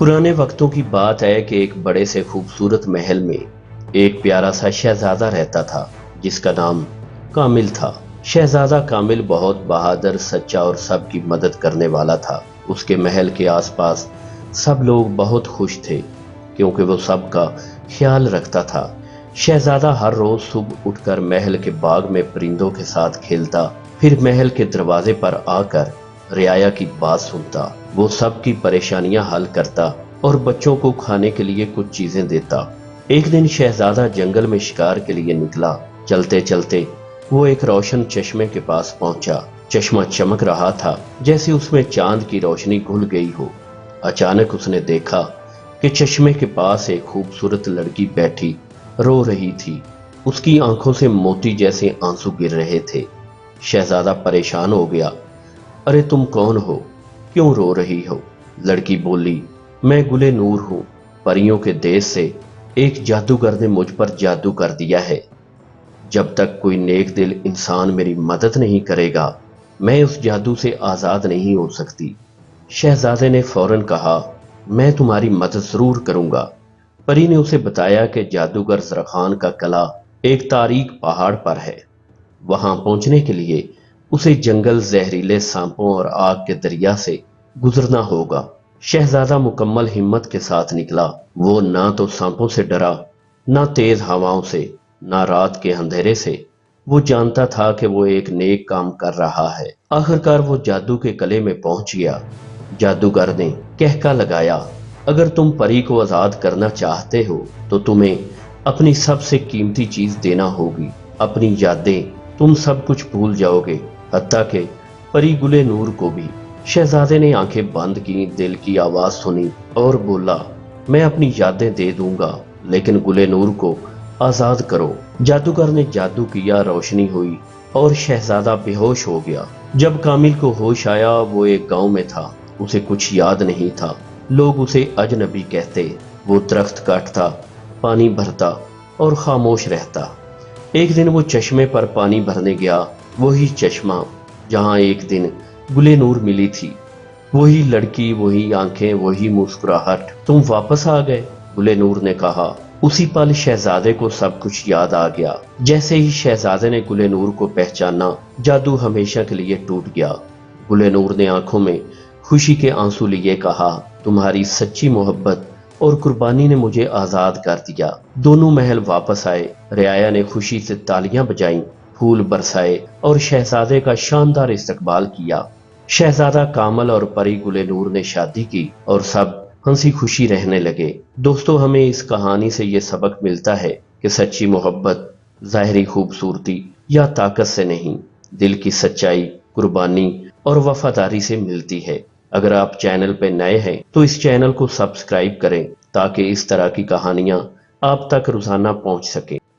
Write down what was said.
पुराने वक्तों की बात है कि एक बड़े से खूबसूरत महल में एक प्यारा सा शहजादा रहता था जिसका नाम कामिल था। शहजादा कामिल बहुत बहादुर, सच्चा और सबकी मदद करने वाला था। उसके महल के आसपास सब लोग बहुत खुश थे क्योंकि वो सबका ख्याल रखता था। शहजादा हर रोज सुबह उठकर महल के बाग में परिंदों के साथ खेलता, फिर महल के दरवाजे पर आकर रियाया की बात सुनता। वो सबकी परेशानियां हल करता और बच्चों को खाने के लिए कुछ चीजें देता। एक दिन शहजादा जंगल में शिकार के लिए निकला। चलते चलते वो एक रोशन चश्मे के पास पहुंचा। चश्मा चमक रहा था जैसे उसमें चांद की रोशनी घुल गई हो। अचानक उसने देखा कि चश्मे के पास एक खूबसूरत लड़की बैठी रो रही थी। उसकी आंखों से मोती जैसे आंसू गिर रहे थे। शहजादा परेशान हो गया। अरे तुम कौन हो, क्यों रो रही हो? लड़की बोली, मैं गुले नूर हूं। परियों के देश से एक जादूगर ने मुझ पर जादू कर दिया है। जब तक कोई नेक दिल इंसान मेरी मदद नहीं करेगा, मैं उस जादू से आजाद नहीं हो सकती। शहजादे ने फौरन कहा, मैं तुम्हारी मदद जरूर करूंगा। परी ने उसे बताया कि जादूगर जरखान का किला एक तारीक पहाड़ पर है। वहां पहुंचने के लिए उसे जंगल, जहरीले सांपों और आग के दरिया से गुजरना होगा। शहजादा मुकम्मल हिम्मत के साथ निकला। वो ना तो सांपों से डरा, ना तेज हवाओं से, ना रात के अंधेरे से। वो जानता था कि वो एक नेक काम कर रहा है। आखिरकार वो जादू के किले में पहुंच गया। जादूगर ने कहका लगाया, अगर तुम परी को आजाद करना चाहते हो तो तुम्हें अपनी सबसे कीमती चीज देना होगी, अपनी यादें। तुम सब कुछ भूल जाओगे, हत्ता के परी गुले नूर को भी। शहजादे ने आंखें बंद की, दिल की आवाज सुनी और बोला, मैं अपनी यादें दे दूंगा, लेकिन गुले नूर को आजाद करो। जादूगर ने जादू किया, रोशनी हुई और शहजादा बेहोश हो गया। जब कामिल को होश आया, वो एक गांव में था। उसे कुछ याद नहीं था। लोग उसे अजनबी कहते। वो दरख्त काटता, पानी भरता और खामोश रहता। एक दिन वो चश्मे पर पानी भरने गया, वही चश्मा जहां एक दिन गुले नूर मिली थी। वही लड़की, वही आंखें, वही मुस्कुराहट। तुम वापस आ गए, गुले नूर ने कहा। उसी पल शहजादे को सब कुछ याद आ गया। जैसे ही शहजादे ने गुले नूर को पहचाना, जादू हमेशा के लिए टूट गया। गुले नूर ने आंखों में खुशी के आंसू लिए कहा, तुम्हारी सच्ची मोहब्बत और कुर्बानी ने मुझे आजाद कर दिया। दोनों महल वापस आए। रियाया ने खुशी से तालियां बजाईं, फूल बरसाए और शहजादे का शानदार इस्तकबाल किया। शहजादा कामल और परी गुले नूर ने शादी की और सब हंसी खुशी रहने लगे। दोस्तों, हमें इस कहानी से ये सबक मिलता है कि सच्ची मोहब्बत ज़ाहिरी खूबसूरती या ताकत से नहीं, दिल की सच्चाई, कुर्बानी और वफादारी से मिलती है। अगर आप चैनल पर नए हैं तो इस चैनल को सब्सक्राइब करें ताकि इस तरह की कहानियां आप तक रोजाना पहुंच सके।